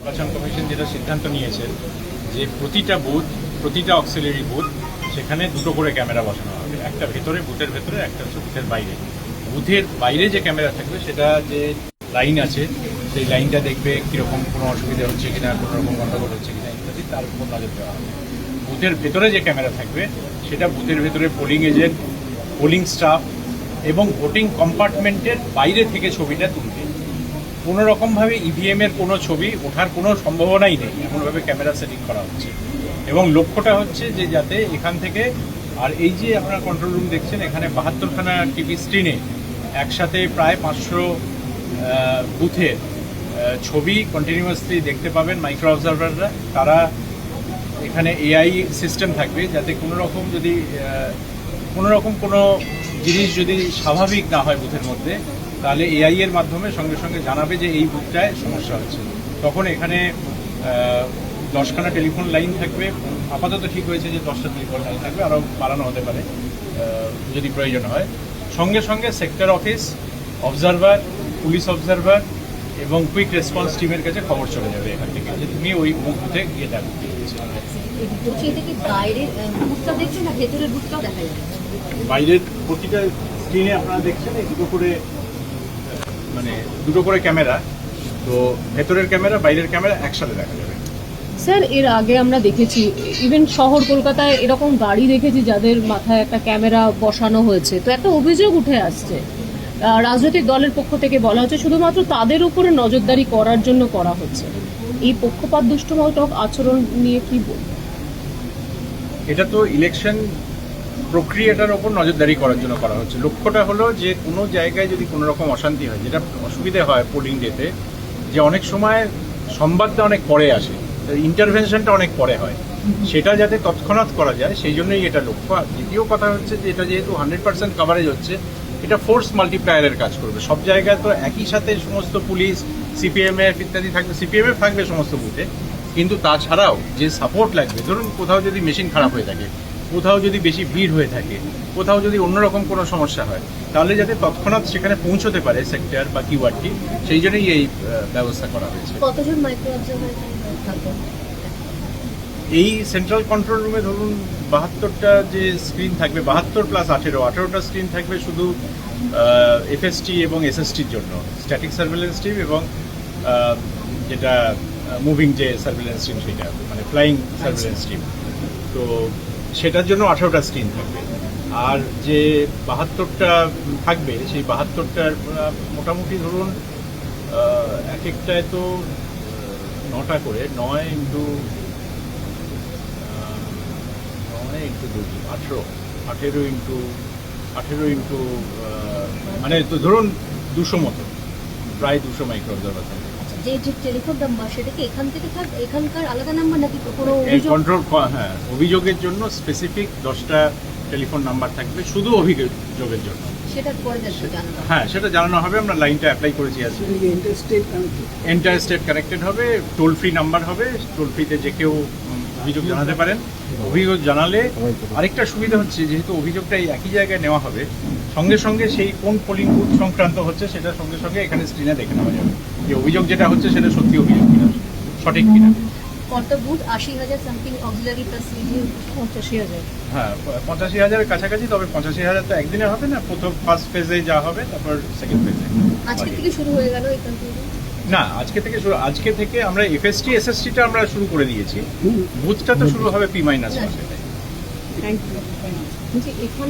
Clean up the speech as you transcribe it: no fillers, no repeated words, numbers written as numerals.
নির্বাচন কমিশন যেটা সিদ্ধান্ত নিয়েছেন যে প্রতিটা বুথ, প্রতিটা অক্সিলারি বুথ সেখানে দুটো করে ক্যামেরা বসানো হবে, একটা ভেতরে, বুথের ভেতরে, একটা হচ্ছে বুথের বাইরে। বুথের বাইরে যে ক্যামেরা থাকবে সেটা যে লাইন আছে সেই লাইনটা দেখবে কীরকম কোনো অসুবিধা হচ্ছে কিনা, কোনো রকম গণ্ডগোল হচ্ছে কিনা ইত্যাদি, তার উপর নজর দেওয়া হবে। বুথের ভেতরে যে ক্যামেরা থাকবে সেটা বুথের ভেতরে পোলিং এজেন্ট, পোলিং স্টাফ এবং ভোটিং কম্পার্টমেন্টের বাইরে থেকে ছবিটা তুলবে। কোনো রকমভাবে ইভিএমের কোনো ছবি ওঠার কোনো সম্ভাবনাই নেই, এমনভাবে ক্যামেরা সেটিং করা হচ্ছে। এবং লক্ষ্যটা হচ্ছে যে যাতে এখান থেকে, আর এই যে আপনারা কন্ট্রোল রুম দেখছেন, এখানে 72খানা টিভি স্ক্রিনে একসাথে প্রায় 500 বুথের ছবি কন্টিনিউয়াসলি দেখতে পাবেন মাইক্রো অবজারভাররা। তারা এখানে এআই সিস্টেম থাকবে যাতে কোনো রকম কোনো জিনিস যদি স্বাভাবিক না হয় বুথের মধ্যে, তাহলে এআই এর মাধ্যমে সঙ্গে সঙ্গে জানাবে যে এই বুথটায় সমস্যা হচ্ছে। তখন এখানে 10খানা টেলিফোন লাইন থাকবে, আপাতত ঠিক হয়েছে যে 10টা টেলিফোন লাইন থাকবে, আরও বাড়ানো হতে পারে যদি প্রয়োজন হয়। সঙ্গে সঙ্গে sector office, observer, police observer এবং কুইক রেসপন্স টিমের কাছে খবর চলে যাবে এখান থেকে যে তুমি ওই বুথে গিয়ে দেখো। বাইরের প্রতিটা স্ক্রিনে আপনারা দেখছেন দুটো করে ক্যামেরা, তো ভেতরের ক্যামেরা বাইরের ক্যামেরা একসাথে দেখা যাবে। স্যার, এর আগে আমরা দেখেছি ইভেন শহর কলকাতায় এরকম গাড়ি দেখেছি যাদের মাথায় একটা ক্যামেরা বসানো হয়েছে। তো একটা অভিযোগ উঠে আসছে, রাজনৈতিক দলের পক্ষ থেকে বলা হচ্ছে শুধুমাত্র তাদের উপরে নজরদারি করার জন্য করা হচ্ছে। এই পক্ষপাত দুষ্টমূলক আচরণ নিয়ে কি বলবো? এটা তো ইলেকশন প্রক্রিয়াটার ওপর নজরদারি করার জন্য করা হচ্ছে। লক্ষ্যটা হলো যে কোনো জায়গায় যদি কোনো রকম অশান্তি হয়, যেটা অসুবিধে হয় পোলিং ডেতে, যে অনেক সময় সংবাদটা অনেক পরে আসে, ইন্টারভেনশনটা অনেক পরে হয়, সেটা যাতে তৎক্ষণাৎ করা যায় সেই জন্যই এটা লক্ষ্য। আর দ্বিতীয় কথা হচ্ছে যে এটা যেহেতু 100% কভারেজ হচ্ছে, এটা ফোর্স মাল্টিপ্লায়ারের কাজ করবে। সব জায়গায় তো একই সাথে সমস্ত পুলিশ, সিপিএমএফ ইত্যাদি থাকবে, সিপিএমএফ থাকবে সমস্ত বুথে, কিন্তু তাছাড়াও যে সাপোর্ট লাগবে, ধরুন কোথাও যদি মেশিন খারাপ হয়ে থাকে, কোথাও যদি বেশি ভিড় হয়ে থাকে, কোথাও যদি অন্যরকম কোনো সমস্যা হয়, তাহলে যাতে তৎক্ষণাৎ সেখানে পৌঁছতে পারে সেক্টর বা কিওয়ার্ডটি, সেই জন্যই এই ব্যবস্থা করা হয়েছে। কতজন মাইক্রো অবজারভার থাকবে? এই সেন্ট্রাল কন্ট্রোল রুমে ধরুন 72টা যে স্ক্রিন থাকবে, 72 প্লাস 18টা স্ক্রিন থাকবে শুধু এফএসটি এবং এসএসটির জন্য, স্ট্যাটিক সার্ভেলেন্স টিম এবং যেটা মুভিং যে সার্ভেলেন্স টিম, সেটা মানে ফ্লাইং সার্ভেলেন্স টিম, তো সেটার জন্য 18টা স্ক্রিন থাকবে। আর যে 72টা থাকবে সেই 72টার মোটামুটি ধরুন এক একটায় তো 9টা করে, 9 ইন্টু 2, 18 ইন্টু মানে তো ধরুন 200 মতো, প্রায় 200 মাইক্রো অবজারভার থাকবে। যে টেলিফোন নাম্বার সেটা কি এখান থেকে থাকবে, এখানকার আলাদা নাম্বার নাকি কোনো কন্ট্রোল? হ্যাঁ, অভিযোগের জন্য স্পেসিফিক 10টা টেলিফোন নাম্বার থাকবে শুধু অভিযোগের জন্য। সেটা পরে জানানো, হ্যাঁ সেটা জানানো হবে। আমরা লাইনটা অ্যাপ্লাই করেছি আজকে। এন্টার স্টেট কানেক্টেড হবে, টোল ফ্রি নাম্বার হবে, টোল ফ্রিতে যে কেউ অভিযোগ জানাতে পারেন। অভিযোগ জানালে আরেকটা সুবিধা হচ্ছে, যেহেতু অভিযোগটা একই জায়গায় নেওয়া হবে, সঙ্গে সঙ্গে সেই কোন পোলিং বুথ সংক্রান্ত হচ্ছে সেটা সঙ্গে সঙ্গে এখানে স্ক্রিনে দেখে নেওয়া যাবে যে অভিযোগ যেটা হচ্ছে সেটা সত্যি অভিযোগ কিনা, সঠিক কিনা। কত বুথ? 80,000 something auxiliary plus 85,000। হ্যাঁ, 85,000-এর কাছাকাছি। তবে 85,000 তো একদিনে হবে না, প্রথম ফার্স্ট ফেজে যা হবে, তারপর সেকেন্ড ফেজে। আজকে থেকে শুরু হয়ে গেল এখান থেকে? না, আজকে থেকে আমরা এফএসটি এসএসটিটা আমরা শুরু করে দিয়েছি, বুথটা তো শুরু হবে P- মাসে। Thank you. এখানে